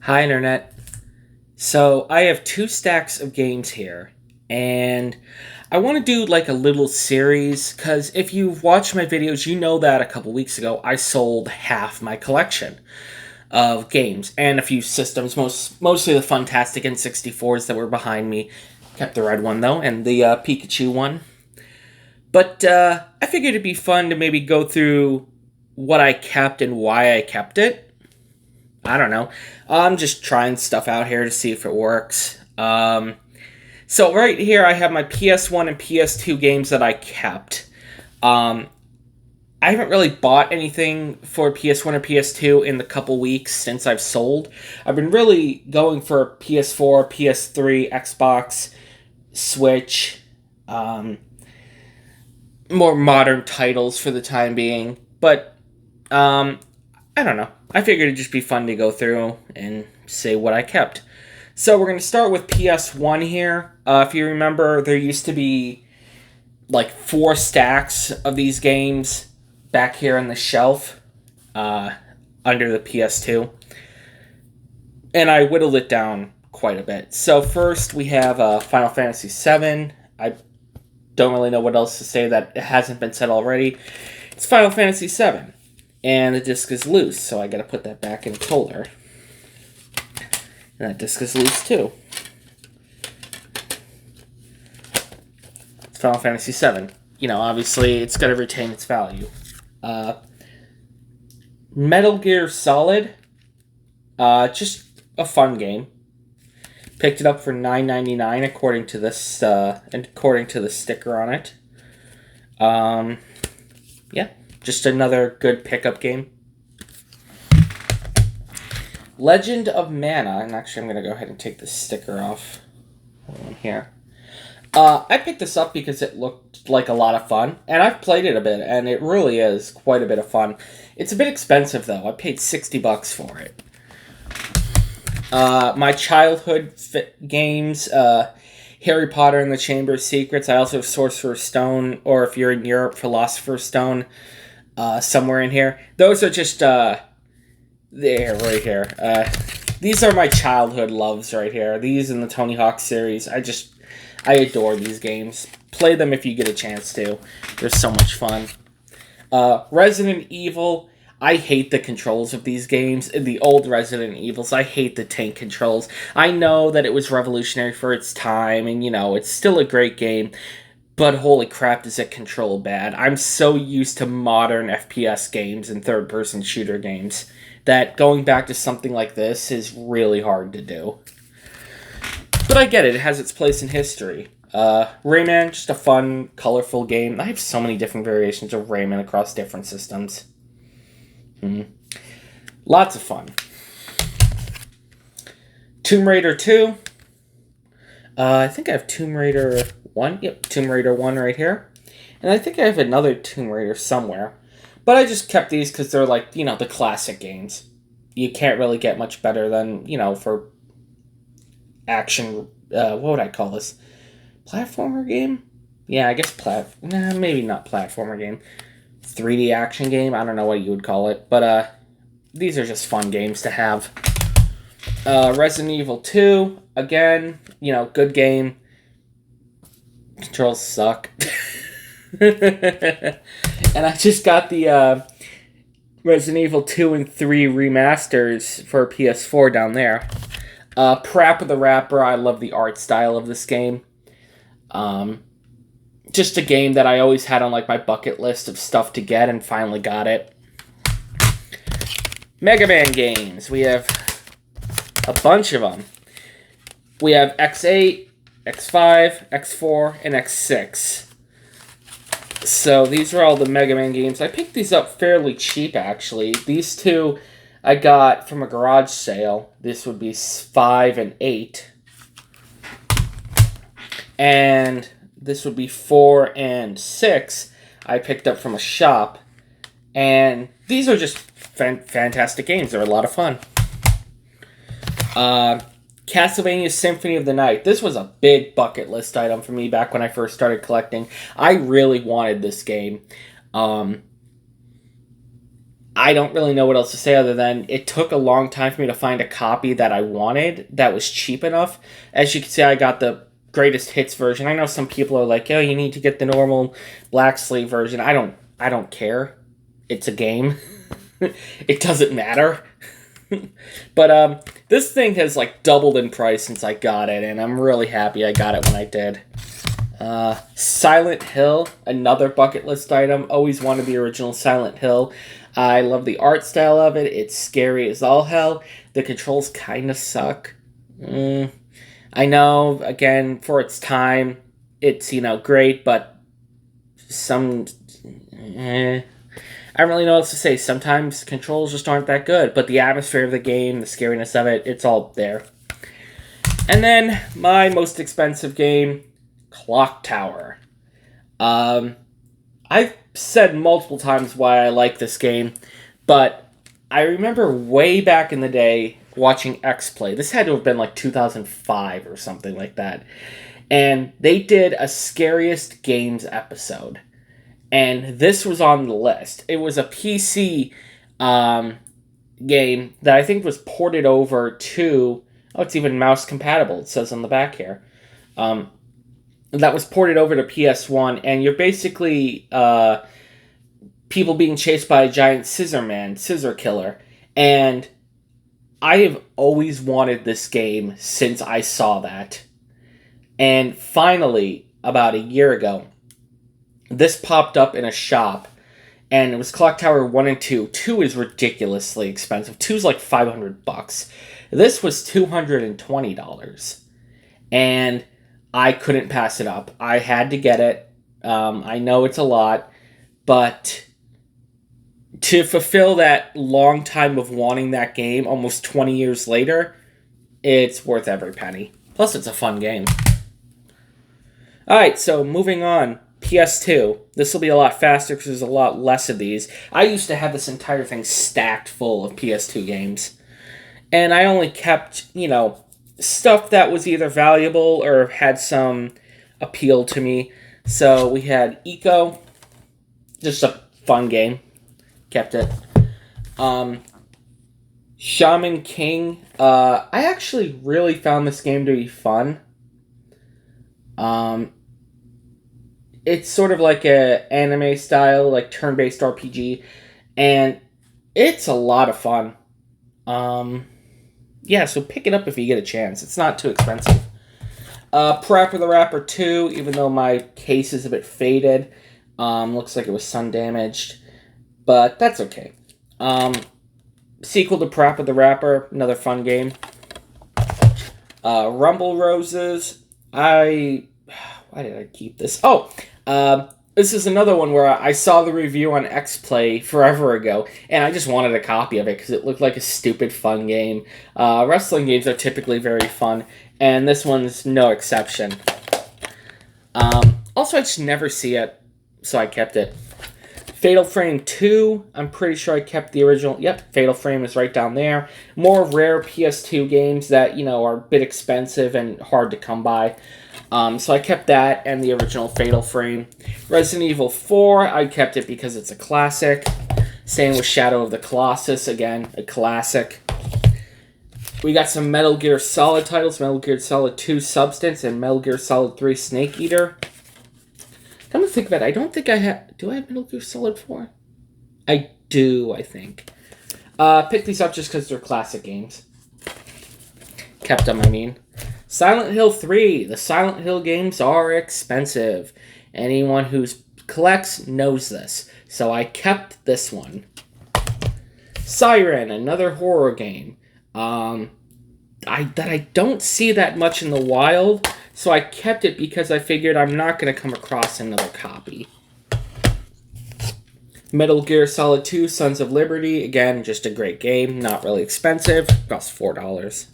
Hi, Internet. So, I have two stacks of games here, and I want to do like a little series because if you've watched my videos, you know that a couple weeks ago I sold half my collection of games and a few systems, mostly the Funtastic N64s that were behind me. Kept the red one though, and the Pikachu one. But I figured it'd be fun to maybe go through what I kept and why I kept it. I don't know. I'm just trying stuff out here to see if it works. So right here I have my PS1 and PS2 games that I kept. Um, I haven't really bought anything for PS1 or PS2 in the couple weeks since I've sold. I've been really going for PS4, PS3, Xbox, Switch, um, more modern titles for the time being. But I don't know. I figured it'd just be fun to go through and say what I kept. So we're going to start with PS1 here. If you remember, there used to be like 4 stacks of these games back here on the shelf under the PS2. And I whittled it down quite a bit. So first we have Final Fantasy VII. I don't really know what else to say that hasn't been said already. It's Final Fantasy VII. And the disc is loose, so I gotta put that back in its holder. And that disc is loose too. It's Final Fantasy VII. You know, obviously, it's gotta retain its value. Metal Gear Solid. Just a fun game. Picked it up for $9.99 according to this, according to the sticker on it. Yeah. Just another good pickup game. Legend of Mana, and actually I'm going to go ahead and take the sticker off. Hold on here. I picked this up because it looked like a lot of fun, and I've played it a bit, and it really is quite a bit of fun. It's a bit expensive, though. I paid $60 for it. My childhood games, Harry Potter and the Chamber of Secrets. I also have Sorcerer's Stone, or if you're in Europe, Philosopher's Stone. Somewhere in here. Those are just, there, right here. These are my childhood loves right here. These in the Tony Hawk series. I adore these games. Play them if you get a chance to. They're so much fun. Resident Evil. I hate the controls of these games. In the old Resident Evils, I hate the tank controls. I know that it was revolutionary for its time, and, you know, it's still a great game. But holy crap, does it control bad. I'm so used to modern FPS games and third-person shooter games that going back to something like this is really hard to do. But I get it. It has its place in history. Rayman, just a fun, colorful game. I have so many different variations of Rayman across different systems. Lots of fun. Tomb Raider 2. I think I have Tomb Raider 1. Yep, Tomb Raider 1 right here. And I think I have another Tomb Raider somewhere. But I just kept these because they're like, you know, the classic games. You can't really get much better than, you know, for action, what would I call this? Platformer game? Yeah, I guess maybe not platformer game. 3D action game? I don't know what you would call it. But, these are just fun games to have. Resident Evil 2, again, you know, good game. Controls suck. And I just got the Resident Evil 2 and 3 remasters for PS4 down there. Parappa the Rapper, I love the art style of this game. Just a game that I always had on like my bucket list of stuff to get and finally got it. Mega Man games. We have a bunch of them. We have X8, X5, X4, and X6. So these are all the Mega Man games. I picked these up fairly cheap, actually. These two I got from a garage sale. This would be 5 and 8. And this would be 4 and 6. I picked up from a shop. And these are just fantastic games. They're a lot of fun. Castlevania Symphony of the Night. This was a big bucket list item for me back when I first started collecting. I really wanted this game. I don't really know what else to say other than it took a long time for me to find a copy that I wanted that was cheap enough. As you can see, I got the greatest hits version. I know some people are like, "Oh, you need to get the normal black sleeve version." I don't care. It's a game. It doesn't matter. But this thing has like doubled in price since I got it, and I'm really happy I got it when I did. Silent Hill, another bucket list item. Always wanted the original Silent Hill. I love the art style of it. It's scary as all hell. The controls kind of suck. I know, again, for its time, it's, great, but some... I don't really know what else to say. Sometimes controls just aren't that good, but the atmosphere of the game, the scariness of it, it's all there. And then, my most expensive game, Clock Tower. I've said multiple times why I like this game, but I remember way back in the day watching X play. This had to have been like 2005 or something like that. And they did a Scariest Games episode. And this was on the list. It was a PC game that I think was ported over to... Oh, it's even mouse compatible, it says on the back here. That was ported over to PS1, and you're basically people being chased by a giant scissor killer. And I have always wanted this game since I saw that. And finally, about a year ago, this popped up in a shop, and it was Clock Tower 1 and 2. 2 is ridiculously expensive. 2 is like $500. This was $220. And I couldn't pass it up. I had to get it. I know it's a lot, but to fulfill that long time of wanting that game, almost 20 years later, it's worth every penny. Plus, it's a fun game. Alright, so moving on. PS2. This will be a lot faster because there's a lot less of these. I used to have this entire thing stacked full of PS2 games. And I only kept, stuff that was either valuable or had some appeal to me. So we had Eco. Just a fun game. Kept it. Shaman King. I actually really found this game to be fun. It's sort of like a anime style, like turn-based RPG, and it's a lot of fun. Yeah, so pick it up if you get a chance. It's not too expensive. Parappa the Rapper 2, even though my case is a bit faded, looks like it was sun damaged, but that's okay. Sequel to Parappa the Rapper, another fun game. Rumble Roses. Why did I keep this? This is another one where I saw the review on X-Play forever ago, and I just wanted a copy of it because it looked like a stupid fun game. Wrestling games are typically very fun, and this one's no exception. Also, I just never see it, so I kept it. Fatal Frame 2, I'm pretty sure I kept the original. Yep, Fatal Frame is right down there. More rare PS2 games that, are a bit expensive and hard to come by. So I kept that and the original Fatal Frame. Resident Evil 4, I kept it because it's a classic. Same with Shadow of the Colossus, again, a classic. We got some Metal Gear Solid titles, Metal Gear Solid 2 Substance and Metal Gear Solid 3 Snake Eater. Come to think of it, I don't think I have... Do I have Metal Gear Solid 4? I do, I think. Pick these up just because they're classic games. Kept them, I mean. Silent Hill 3. The Silent Hill games are expensive. Anyone who collects knows this. So I kept this one. Siren, another horror game. I don't see that much in the wild, so I kept it because I figured I'm not going to come across another copy. Metal Gear Solid 2 Sons of Liberty. Again, just a great game. Not really expensive. Cost $4.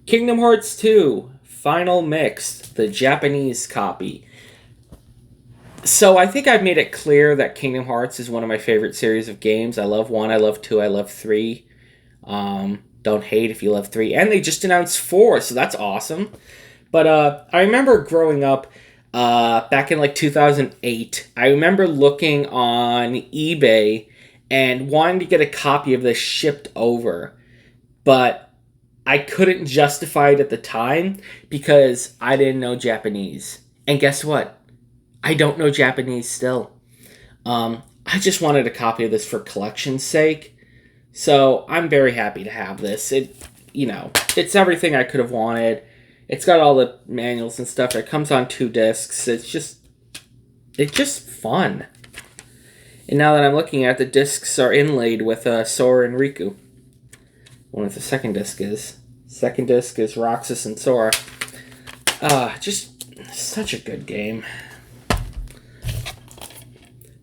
Kingdom Hearts 2, Final Mix, the Japanese copy. So I think I've made it clear that Kingdom Hearts is one of my favorite series of games. I love 1, I love 2, I love 3. Don't hate if you love 3. And they just announced 4, so that's awesome. But I remember growing up back in like 2008. I remember looking on eBay and wanting to get a copy of this shipped over, but I couldn't justify it at the time because I didn't know Japanese. And guess what? I don't know Japanese still. I just wanted a copy of this for collection's sake. So I'm very happy to have this. It's everything I could have wanted. It's got all the manuals and stuff. It comes on 2 discs. It's just fun. And now that I'm looking at it, the discs are inlaid with Sora and Riku. I wonder what the second disc is. Second disc is Roxas and Sora. Just such a good game.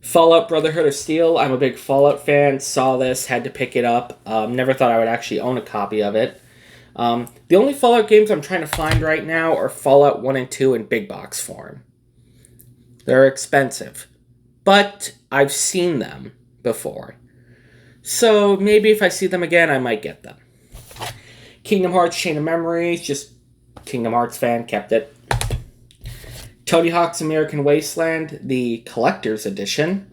Fallout Brotherhood of Steel. I'm a big Fallout fan. Saw this, had to pick it up. Never thought I would actually own a copy of it. The only Fallout games I'm trying to find right now are Fallout 1 and 2 in big box form. They're expensive, but I've seen them before. So maybe if I see them again, I might get them. Kingdom Hearts Chain of Memories. Just Kingdom Hearts fan, kept it. Tony Hawk's American Wasteland, the collector's edition,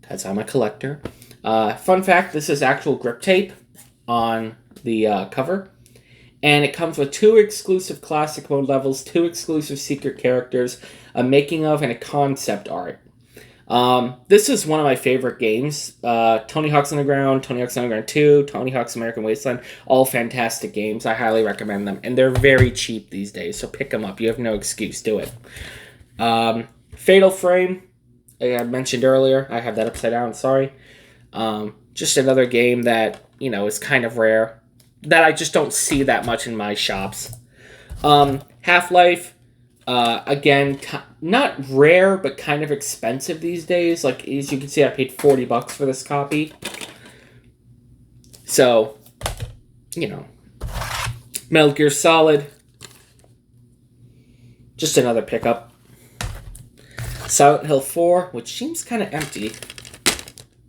because I'm a collector. Fun fact, this is actual grip tape on the cover. And it comes with 2 exclusive classic mode levels, 2 exclusive secret characters, a making of, and a concept art. This is one of my favorite games. Tony Hawk's Underground, Tony Hawk's Underground 2, Tony Hawk's American Wasteland, all fantastic games. I highly recommend them. And they're very cheap these days, so pick them up. You have no excuse. Do it. Fatal Frame, I mentioned earlier. I have that upside down, sorry. Just another game that, is kind of rare, that I just don't see that much in my shops. Half-Life, again, not rare, but kind of expensive these days. Like, as you can see, I paid $40 for this copy. So, Metal Gear Solid, just another pickup. Silent Hill 4, which seems kind of empty.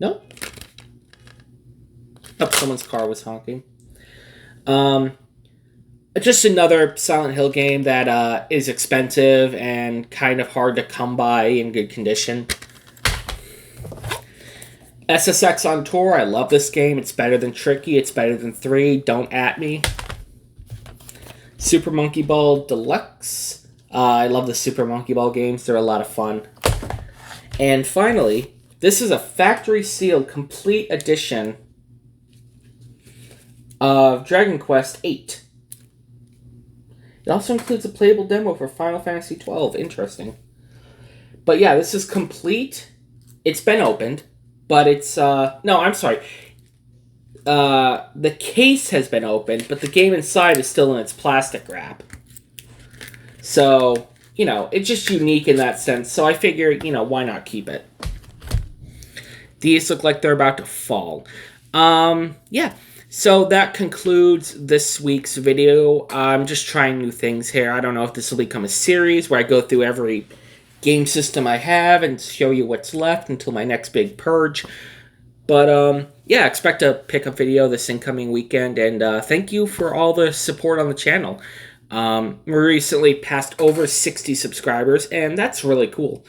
No? Oh, someone's car was honking. Just another Silent Hill game that is expensive and kind of hard to come by in good condition. SSX on Tour, I love this game. It's better than Tricky. It's better than 3. Don't at me. Super Monkey Ball Deluxe. I love the Super Monkey Ball games. They're a lot of fun. And finally, this is a factory sealed complete edition of Dragon Quest VIII. It also includes a playable demo for Final Fantasy XII. Interesting. But yeah, this is complete. It's been opened, but it's... no, I'm sorry. The case has been opened, but the game inside is still in its plastic wrap. So, it's just unique in that sense. So I figure, why not keep it? These look like they're about to fall. Yeah. So that concludes this week's video. I'm just trying new things here. I don't know if this will become a series where I go through every game system I have and show you what's left until my next big purge. But, yeah, expect a pickup video this incoming weekend. And thank you for all the support on the channel. We recently passed over 60 subscribers, and that's really cool.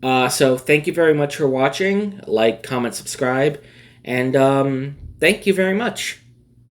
So thank you very much for watching. Like, comment, subscribe, and thank you very much.